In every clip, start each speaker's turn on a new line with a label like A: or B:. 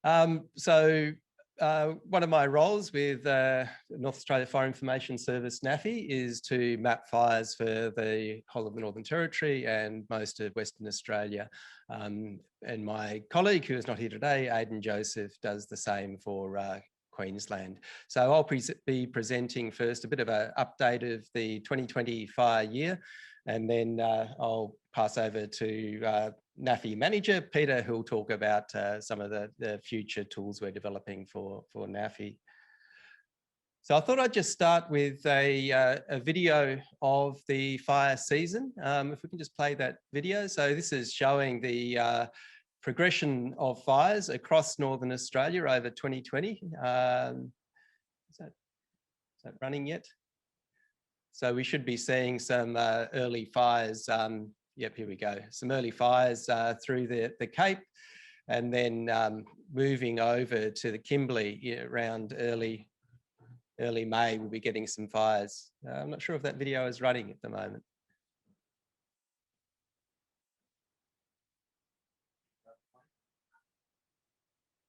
A: One of my roles with North Australia Fire Information Service, NAFI, is to map fires for the whole of the Northern Territory and most of Western Australia. And my colleague, who is not here today, Aidan Joseph, does the same for Queensland. So I'll be presenting first a bit of an update of the 2020 fire year, and then I'll pass over to NAFI manager, Peter, who'll talk about some of the future tools we're developing for NAFI. So I thought I'd just start with a video of the fire season. If we can just play that video. So this is showing the progression of fires across Northern Australia over 2020. Is that running yet? So we should be seeing some early fires. Yep, here we go. Some early fires through the Cape, and then moving over to the Kimberley around early May, we'll be getting some fires. I'm not sure if that video is running at the moment.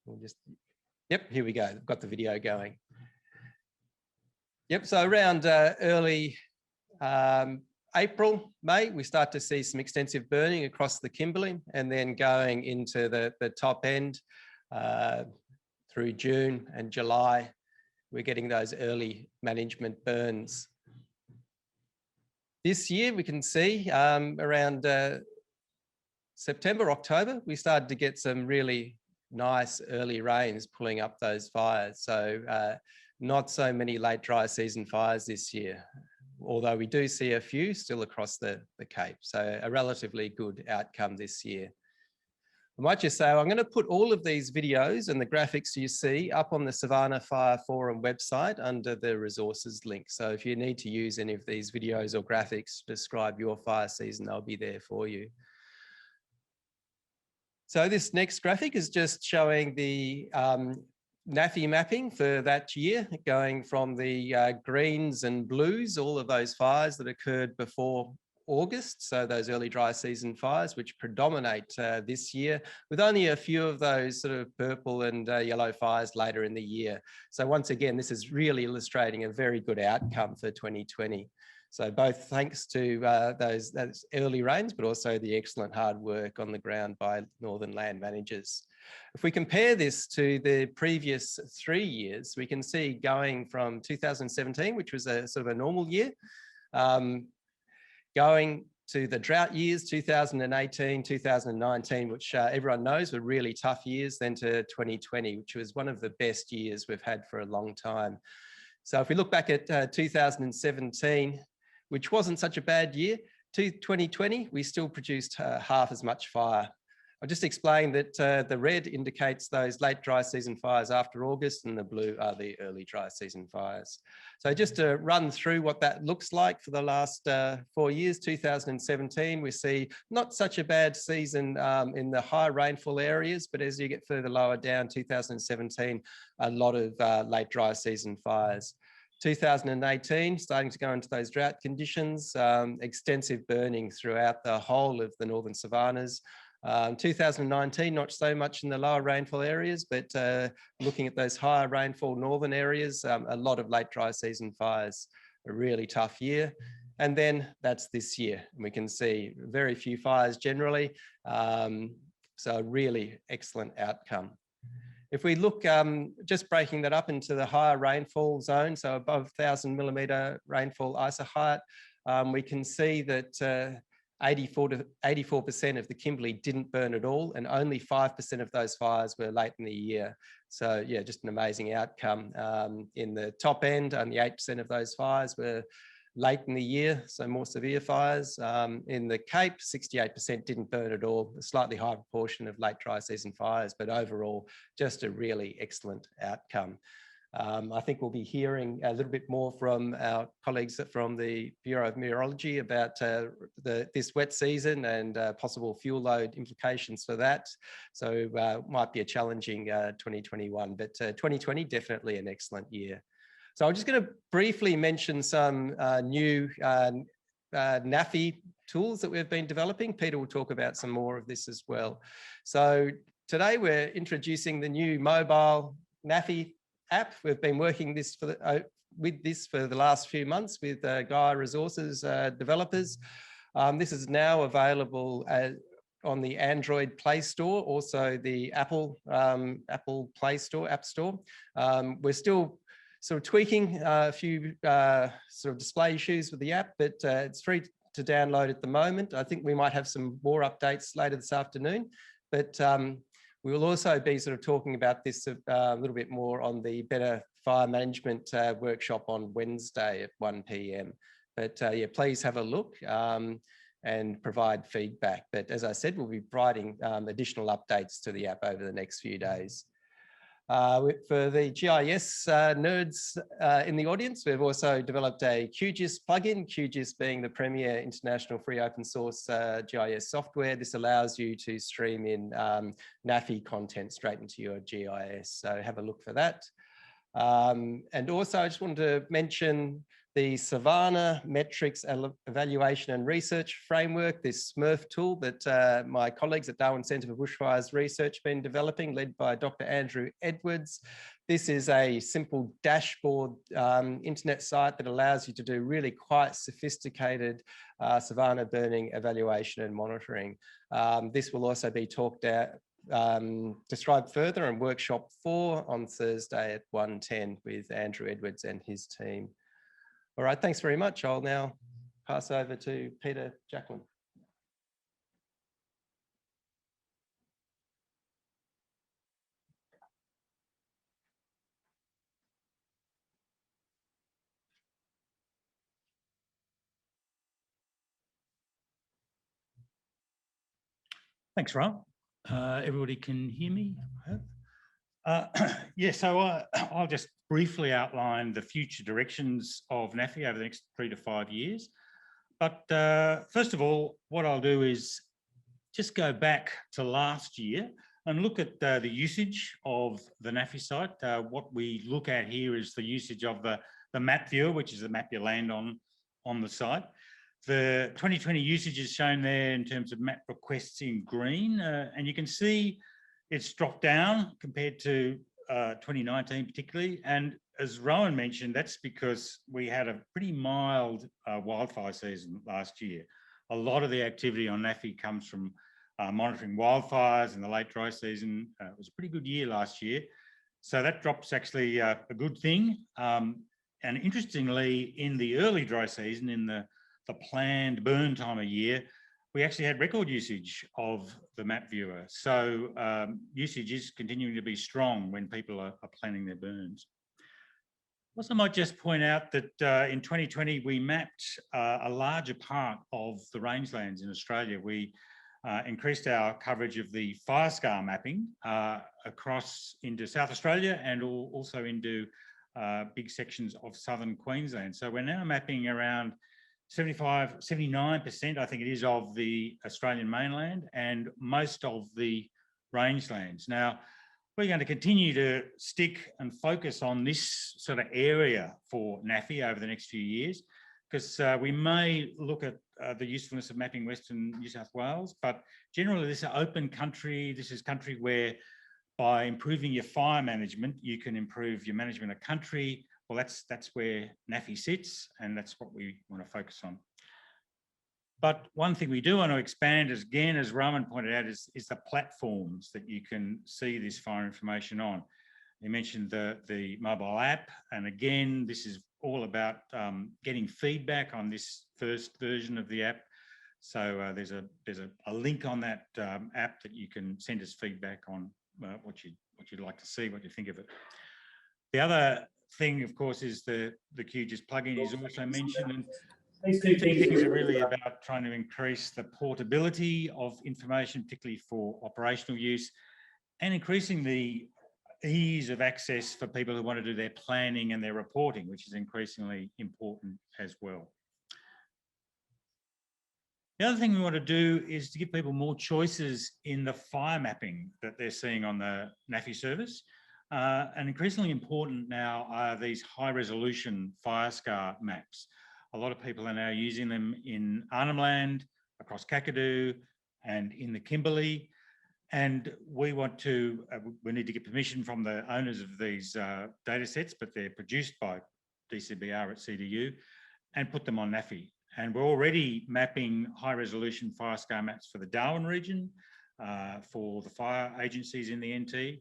A: We'll just, yep, here we go. I've got the video going. Yep, so around early April, May, we start to see some extensive burning across the Kimberley, and then going into the top end through June and July, we're getting those early management burns. This year, we can see around September, October, we started to get some really nice early rains pulling up those fires. So not so many late dry season fires this year, although we do see a few still across the Cape. So a relatively good outcome this year. I might just say, I'm going to put all of these videos and the graphics you see up on the Savanna Fire Forum website under the resources link. So if you need to use any of these videos or graphics to describe your fire season, they'll be there for you. So this next graphic is just showing the NAFI mapping for that year, going from the greens and blues, all of those fires that occurred before August, so those early dry season fires, which predominate this year, with only a few of those sort of purple and yellow fires later in the year. So once again, this is really illustrating a very good outcome for 2020. So both thanks to those early rains, but also the excellent hard work on the ground by Northern land managers. If we compare this to the previous 3 years, we can see going from 2017, which was a sort of a normal year, going to the drought years, 2018, 2019, which everyone knows were really tough years, then to 2020, which was one of the best years we've had for a long time. So if we look back at 2017, which wasn't such a bad year, to 2020, we still produced half as much fire. I'll just explain that the red indicates those late dry season fires after August, and the blue are the early dry season fires. So just to run through what that looks like for the last 4 years, 2017, we see not such a bad season in the high rainfall areas, but as you get further lower down, 2017, a lot of late dry season fires. 2018, starting to go into those drought conditions, extensive burning throughout the whole of the northern savannas. 2019, not so much in the lower rainfall areas, but looking at those higher rainfall northern areas, a lot of late dry season fires, a really tough year. And then that's this year. And we can see very few fires generally. So a really excellent outcome. If we look, just breaking that up into the higher rainfall zone, so above 1,000 millimetre rainfall ISO height, we can see that 84% of the Kimberley didn't burn at all, and only 5% of those fires were late in the year. So yeah, just an amazing outcome. In the top end, only 8% of those fires were late in the year, so more severe fires. In the Cape, 68% didn't burn at all, a slightly higher proportion of late dry season fires, but overall, just a really excellent outcome. I think we'll be hearing a little bit more from our colleagues from the Bureau of Meteorology about this wet season and possible fuel load implications for that. So might be a challenging 2021, but 2020, definitely an excellent year. So I'm just going to briefly mention some new NAFI tools that we've been developing. Peter will talk about some more of this as well. So today we're introducing the new mobile NAFI app. We've been working with this for the last few months with Gaia Resources developers. This is now available on the Android Play Store, also the Apple Play Store, App Store. We're still sort of tweaking a few sort of display issues with the app, but it's free to download at the moment. I think we might have some more updates later this afternoon, but we will also be sort of talking about this a little bit more on the Better Fire Management workshop on Wednesday at 1 p.m. But yeah, please have a look and provide feedback. But as I said, we'll be providing additional updates to the app over the next few days. For the GIS nerds in the audience, we've also developed a QGIS plugin, QGIS being the premier international free open source GIS software. This allows you to stream in NAFI content straight into your GIS, so have a look for that. And also I just wanted to mention the Savanna Metrics Evaluation and Research Framework, this SMERF tool that my colleagues at Darwin Centre for Bushfire Research have been developing, led by Dr Andrew Edwards. This is a simple dashboard internet site that allows you to do really quite sophisticated savanna burning evaluation and monitoring. This will also be described further in workshop 4 on Thursday at 1:10 with Andrew Edwards and his team. All right, thanks very much. I'll now pass over to Peter Jacklyn.
B: Thanks, Rohan. Everybody can hear me, I hope. Yeah, so I'll just briefly outline the future directions of NAFI over the next 3 to 5 years. But first of all, what I'll do is just go back to last year and look at the usage of the NAFI site. What we look at here is the usage of the map viewer, which is the map you land on the site. The 2020 usage is shown there in terms of map requests in green, and you can see it's dropped down compared to 2019 particularly. And as Rohan mentioned, that's because we had a pretty mild wildfire season last year. A lot of the activity on NAFI comes from monitoring wildfires in the late dry season. It was a pretty good year last year. So that drop's actually a good thing. And interestingly, in the early dry season, in the planned burn time of year, we actually had record usage of the map viewer. So usage is continuing to be strong when people are planning their burns. Also, I might just point out that in 2020, we mapped a larger part of the rangelands in Australia. We increased our coverage of the fire scar mapping across into South Australia and also into big sections of southern Queensland. So we're now mapping around 79%, I think it is, of the Australian mainland and most of the rangelands. Now, we're going to continue to stick and focus on this sort of area for NAFI over the next few years, because we may look at the usefulness of mapping Western New South Wales, but generally this is open country. This is country where by improving your fire management, you can improve your management of country. Well, that's where NAFI sits, and that's what we want to focus on. But one thing we do want to expand, again, as Rohan pointed out, is the platforms that you can see this fire information on. You mentioned the mobile app, and again, this is all about getting feedback on this first version of the app. So there's a link on that app that you can send us feedback on what you'd like to see, what you think of it. The other thing, of course, is the QGIS plugin is also mentioned. And these two things are really about trying to increase the portability of information, particularly for operational use, and increasing the ease of access for people who want to do their planning and their reporting, which is increasingly important as well. The other thing we want to do is to give people more choices in the fire mapping that they're seeing on the NAFI service. And increasingly important now are these high-resolution fire scar maps. A lot of people are now using them in Arnhem Land, across Kakadu, and in the Kimberley. And we want to, we need to get permission from the owners of these data sets, but they're produced by DCBR at CDU, and put them on NAFI. And we're already mapping high resolution fire scale maps for the Darwin region, for the fire agencies in the NT.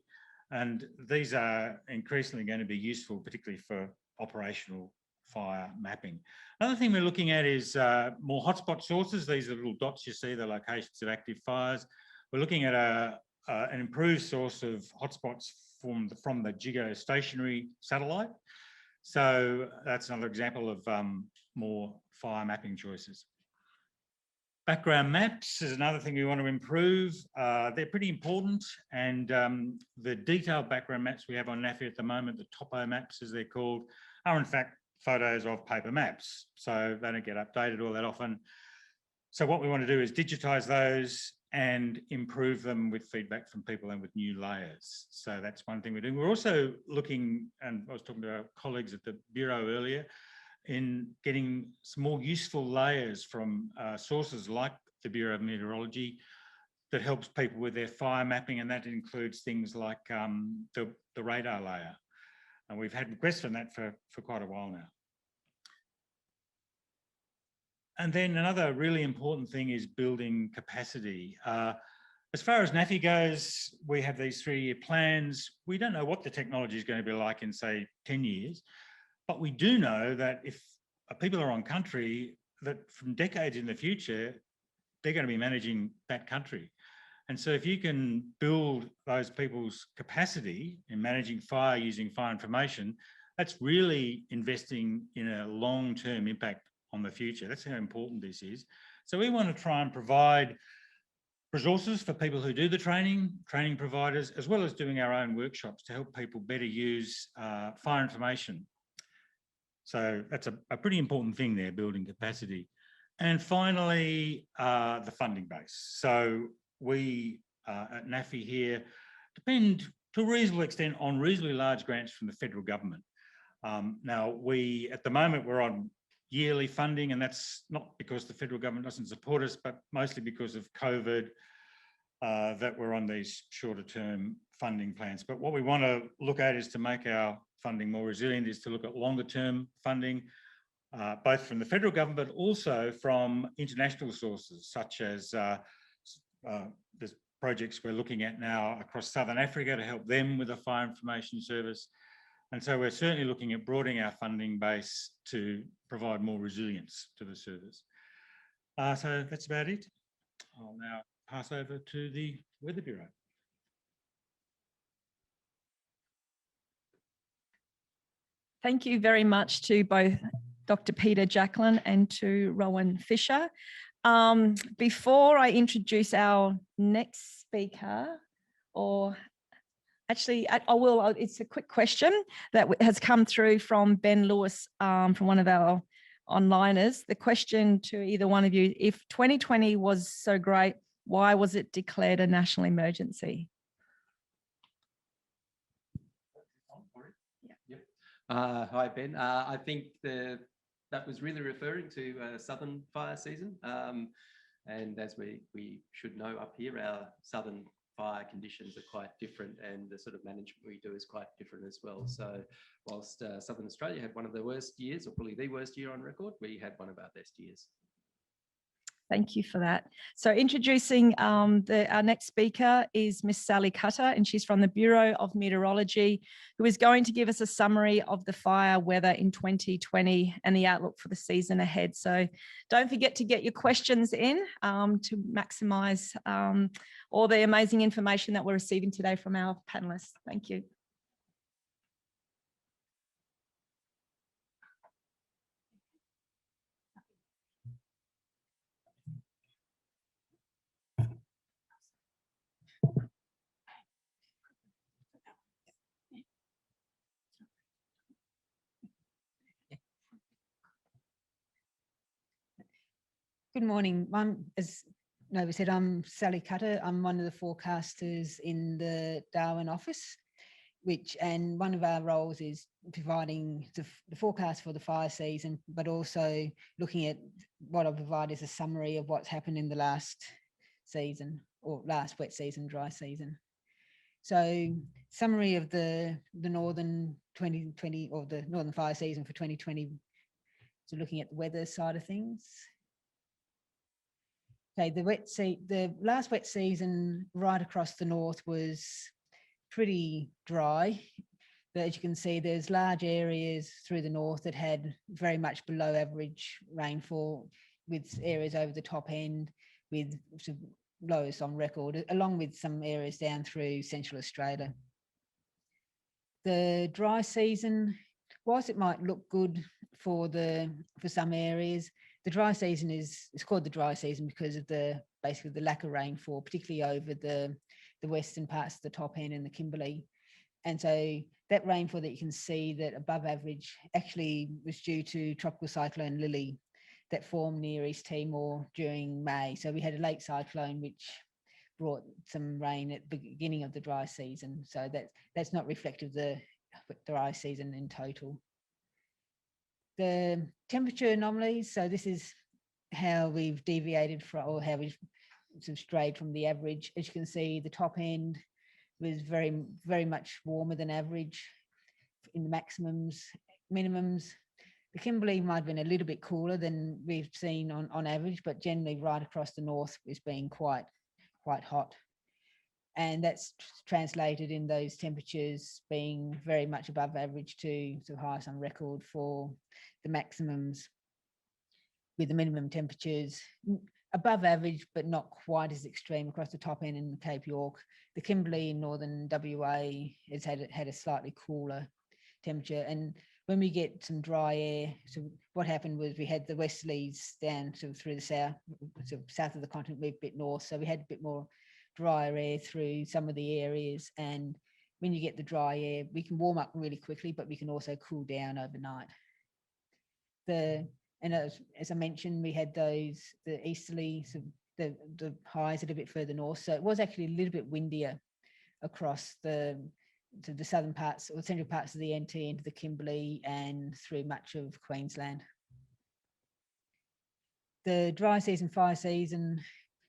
B: And these are increasingly going to be useful, particularly for operational fire mapping. Another thing we're looking at is more hotspot sources. These are little dots you see, the locations of active fires. We're looking at an improved source of hotspots from the geostationary satellite. So that's another example of more fire mapping choices. Background maps is another thing we want to improve. They're pretty important, and the detailed background maps we have on NAFI at the moment, the topo maps as they're called, are in fact photos of paper maps. So they don't get updated all that often. So what we want to do is digitise those and improve them with feedback from people and with new layers. So that's one thing we're doing. We're also looking, and I was talking to our colleagues at the Bureau earlier, in getting some more useful layers from sources like the Bureau of Meteorology that helps people with their fire mapping, and that includes things like the radar layer. And we've had requests from that for quite a while now. And then another really important thing is building capacity. As far as NAFI goes, we have these 3-year plans. We don't know what the technology is going to be like in, say, 10 years, but we do know that if people are on country, that from decades in the future, they're going to be managing that country. And so if you can build those people's capacity in managing fire using fire information, that's really investing in a long-term impact on the future. That's how important this is. So we want to try and provide resources for people who do the training providers, as well as doing our own workshops to help people better use fire information. So that's a pretty important thing there, building capacity. And finally, the funding base. So we at NAFI here depend to a reasonable extent on reasonably large grants from the federal government. Now, at the moment, we're on yearly funding, and that's not because the federal government doesn't support us, but mostly because of COVID, that we're on these shorter term funding plans. But what we want to look at is to make our funding more resilient, is to look at longer term funding, both from the federal government, but also from international sources, such as there's projects we're looking at now across Southern Africa to help them with a fire information service. And so we're certainly looking at broadening our funding base to provide more resilience to the service. So that's about it. I'll now pass over to the Weather Bureau.
C: Thank you very much to both Dr. Peter Jacklyn and to Rohan Fisher. Before I introduce our next speaker, or actually, it's a quick question that has come through from Ben Lewis, from one of our onliners. The question to either one of you: if 2020 was so great, why was it declared a national emergency?
A: Hi, Ben. I think that was really referring to southern fire season. And as we should know up here, our southern fire conditions are quite different, and the sort of management we do is quite different as well. So whilst Southern Australia had one of the worst years, or probably the worst year on record, we had one of our best years.
C: Thank you for that. So introducing our next speaker is Miss Sally Cutler, and she's from the Bureau of Meteorology, who is going to give us a summary of the fire weather in 2020 and the outlook for the season ahead. So don't forget to get your questions in to maximise all the amazing information that we're receiving today from our panellists. Thank you.
D: Good morning. As Nova said, I'm Sally Cutler. I'm one of the forecasters in the Darwin office, and one of our roles is providing the forecast for the fire season, but also looking at what I provide as a summary of what's happened in the last season. or last wet season, dry season. So summary of the northern 2020 or the northern fire season for 2020. So looking at the weather side of things. Okay, the last wet season right across the north was pretty dry. But as you can see, there's large areas through the north that had very much below average rainfall, with areas over the top end with sort of lowest on record, along with some areas down through Central Australia. The dry season, whilst it might look good for some areas, the dry season is called the dry season because of basically the lack of rainfall, particularly over the western parts of the top end and the Kimberley. And so that rainfall that you can see that above average actually was due to tropical cyclone Lily that formed near East Timor during May. So we had a late cyclone which brought some rain at the beginning of the dry season. So that's not reflective of the dry season in total. The temperature anomalies, so this is how we've deviated from, or how we've sort of strayed from the average. As you can see, the top end was very, very much warmer than average in the maximums, minimums. The Kimberley might have been a little bit cooler than we've seen on average, but generally right across the north is being quite hot. And that's translated in those temperatures being very much above average to the highest on record for the maximums, with the minimum temperatures above average, but not quite as extreme across the top end in Cape York. The Kimberley in northern WA has had a slightly cooler temperature. And when we get some dry air, so what happened was we had the westerlies down sort of through the south of the continent, moved a bit north. So we had a bit more drier air through some of the areas. And when you get the dry air, we can warm up really quickly, but we can also cool down overnight. And as I mentioned, we had the easterly, so the highs a little bit further north. So it was actually a little bit windier across the southern parts or central parts of the NT into the Kimberley and through much of Queensland. The dry season, fire season,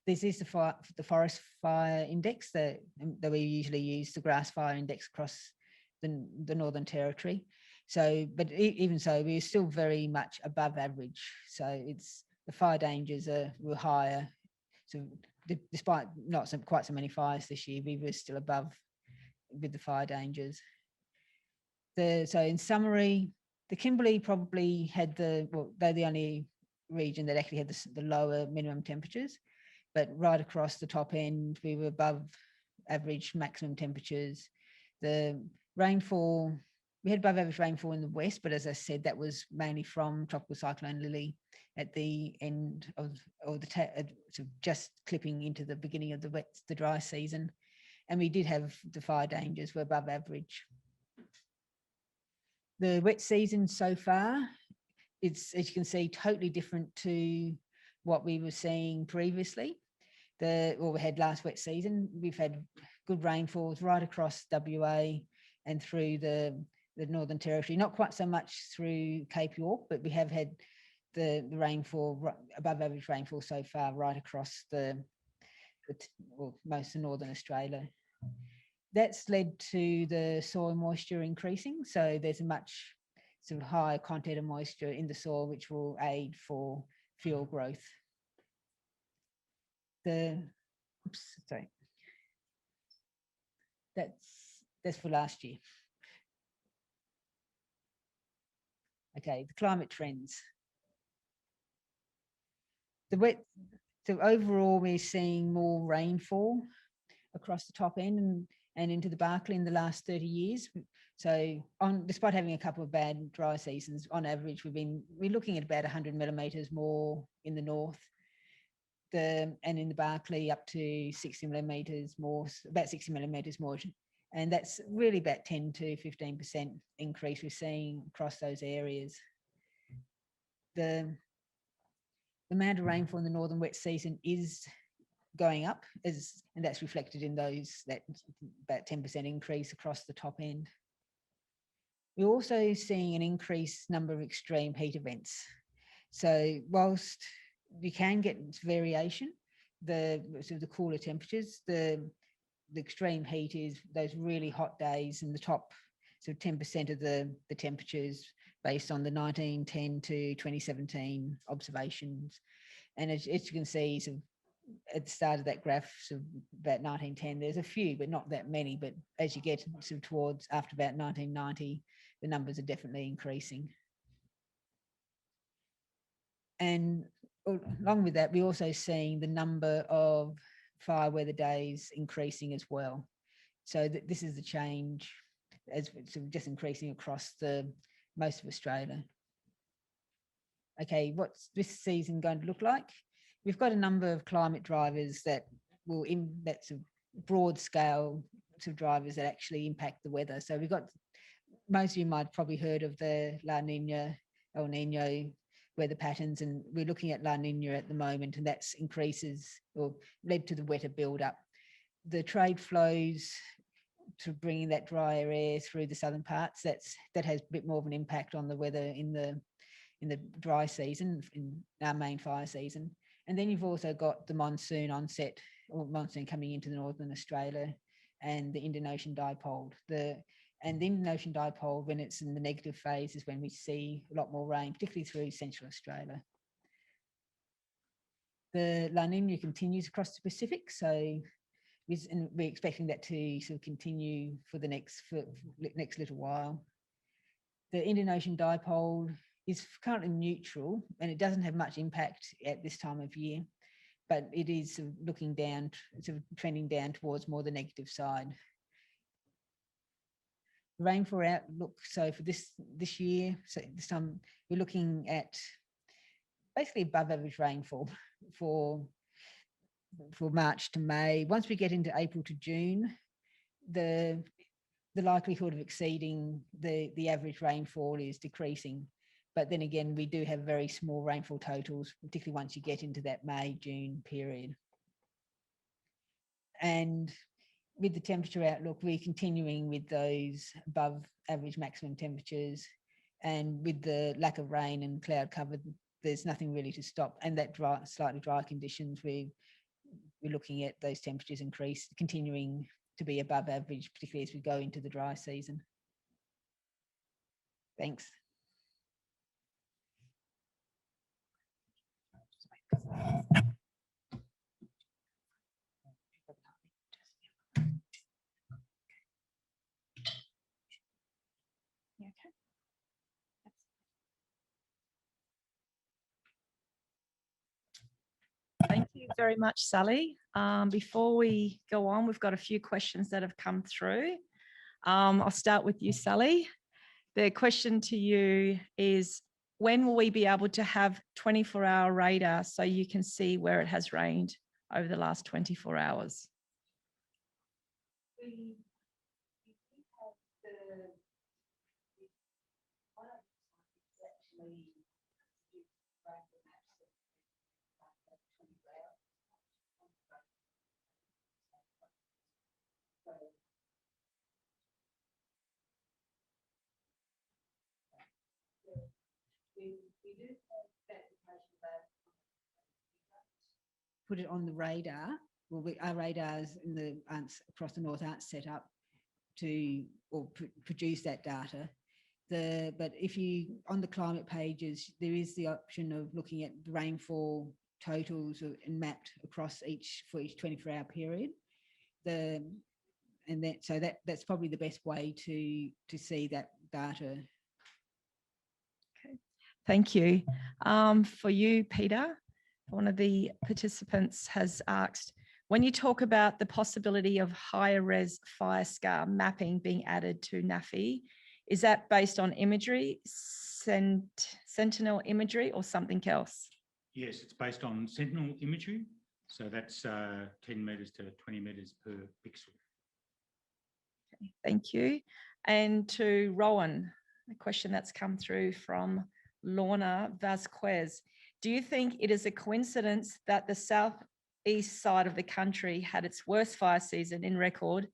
D: this is the forest fire index that we usually use, the grass fire index across the Northern Territory. So, but even so, we're still very much above average. So it's the fire dangers were higher. So despite not quite so many fires this year, we were still above with the fire dangers. So in summary, the Kimberley probably had they're the only region that actually had the lower minimum temperatures, but right across the top end, we were above average maximum temperatures. The rainfall, we had above average rainfall in the west, but as I said, that was mainly from tropical cyclone Lily at the end of just clipping into the beginning of the dry season. And we did have the fire dangers were above average. The wet season so far, it's, as you can see, totally different to what we were seeing previously. We had last wet season. We've had good rainfalls right across WA and through the Northern Territory, not quite so much through Cape York, but we have had the rainfall, above average rainfall so far right across most of Northern Australia. That's led to the soil moisture increasing. So there's a much sort of higher content of moisture in the soil, which will aid for field growth. That's for last year. Okay, the climate trends. So overall, we're seeing more rainfall across the top end and into the Barkly in the last 30 years. So despite having a couple of bad dry seasons, on average, we're looking at about 100 millimetres more in the north. And in the Barkly up to 60 millimetres more, about 60 millimetres more. And that's really about 10 to 15% increase we're seeing across those areas. The amount of rainfall in the northern wet season is going up, and that's reflected in that about 10% increase across the top end. We're also seeing an increased number of extreme heat events. So whilst you can get variation, the cooler temperatures. The extreme heat is those really hot days in the top, so 10% of the temperatures based on the 1910 to 2017 observations. And as you can see, so at the start of that graph, so about 1910, there's a few, but not that many. But as you get sort of towards after about 1990, the numbers are definitely increasing. And along with that, we're also seeing the number of fire weather days increasing as well. So this is the change as it's just increasing across most of Australia. Okay, what's this season going to look like? We've got a number of climate drivers that will that's a broad scale of drivers that actually impact the weather. So we've got, most of you might have probably heard of the La Nina, El Nino weather patterns, and we're looking at La Nina at the moment, and that's increases or led to the wetter buildup. The trade flows to bringing that drier air through the southern parts, that has a bit more of an impact on the weather in the dry season, in our main fire season. And then you've also got the monsoon onset, or monsoon coming into the northern Australia, and the Indian Ocean dipole. And the Indian Ocean dipole, when it's in the negative phase, is when we see a lot more rain, particularly through central Australia. The La Nina continues across the Pacific, so we're expecting that to sort of continue for the next little while. The Indian Ocean dipole is currently neutral, and it doesn't have much impact at this time of year, but it is sort of looking down, sort of trending down towards more the negative side. Rainfall outlook, so for this year, so this time we're looking at basically above average rainfall for March to May. Once we get into April to June, the likelihood of exceeding the average rainfall is decreasing. But then again, we do have very small rainfall totals, particularly once you get into that May-June period. And with the temperature outlook, we're continuing with those above average maximum temperatures. And with the lack of rain and cloud cover, there's nothing really to stop. And that slightly dry conditions, we're looking at those temperatures continuing to be above average, particularly as we go into the dry season. Thanks.
C: Thank you very much, Sally. Before we go on, we've got a few questions that have come through. I'll start with you, Sally. The question to you is, when will we be able to have 24-hour radar so you can see where it has rained over the last 24 hours?
D: Put it on the radar. Well, our radars in the across the North aren't set up to produce that data. But if you, on the climate pages, there is the option of looking at the rainfall totals and mapped across for each 24-hour period. So that's probably the best way to see that data.
C: Okay, thank you. For you, Peter, one of the participants has asked, when you talk about the possibility of higher res fire scar mapping being added to NAFI, is that based on imagery, sentinel imagery, or something else?
B: Yes, it's based on sentinel imagery. So that's 10 metres to 20 metres per pixel.
C: Okay, thank you. And to Rohan, a question that's come through from Lorna Vasquez. Do you think it is a coincidence that the southeast side of the country had its worst fire season in record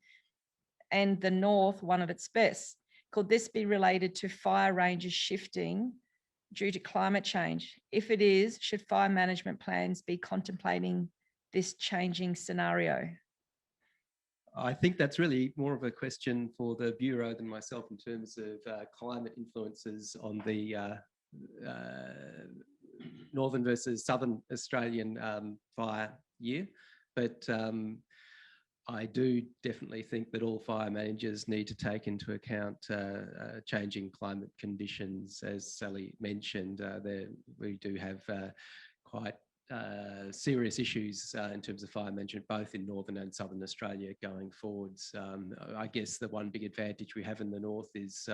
C: and the north one of its best? Could this be related to fire ranges shifting due to climate change? If it is, should fire management plans be contemplating this changing scenario?
A: I think that's really more of a question for the Bureau than myself in terms of climate influences on the Northern versus Southern Australian fire year. But I do definitely think that all fire managers need to take into account changing climate conditions. As Sally mentioned, we do have quite serious issues in terms of fire management, both in Northern and Southern Australia going forwards. I guess the one big advantage we have in the North is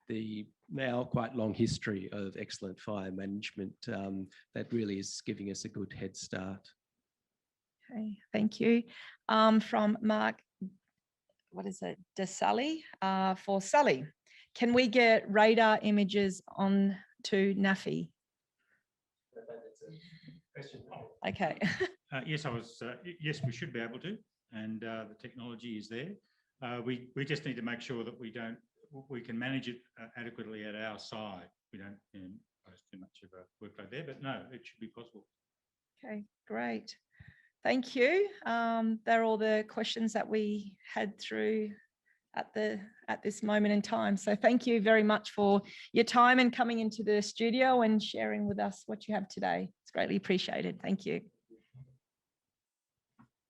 A: the now quite long history of excellent fire management that really is giving us a good head start.
C: Okay, thank you. From Mark, what is it, Sally? For Sally, can we get radar images on to NAFI? Okay.
B: Yes, yes, we should be able to, and the technology is there. We just need to make sure that we can manage it adequately at our side. We don't impose too much of a workload there, but no, it should be possible.
C: Okay, great. Thank you. They're all the questions that we had through at this moment in time. So thank you very much for your time and coming into the studio and sharing with us what you have today. It's greatly appreciated. Thank you.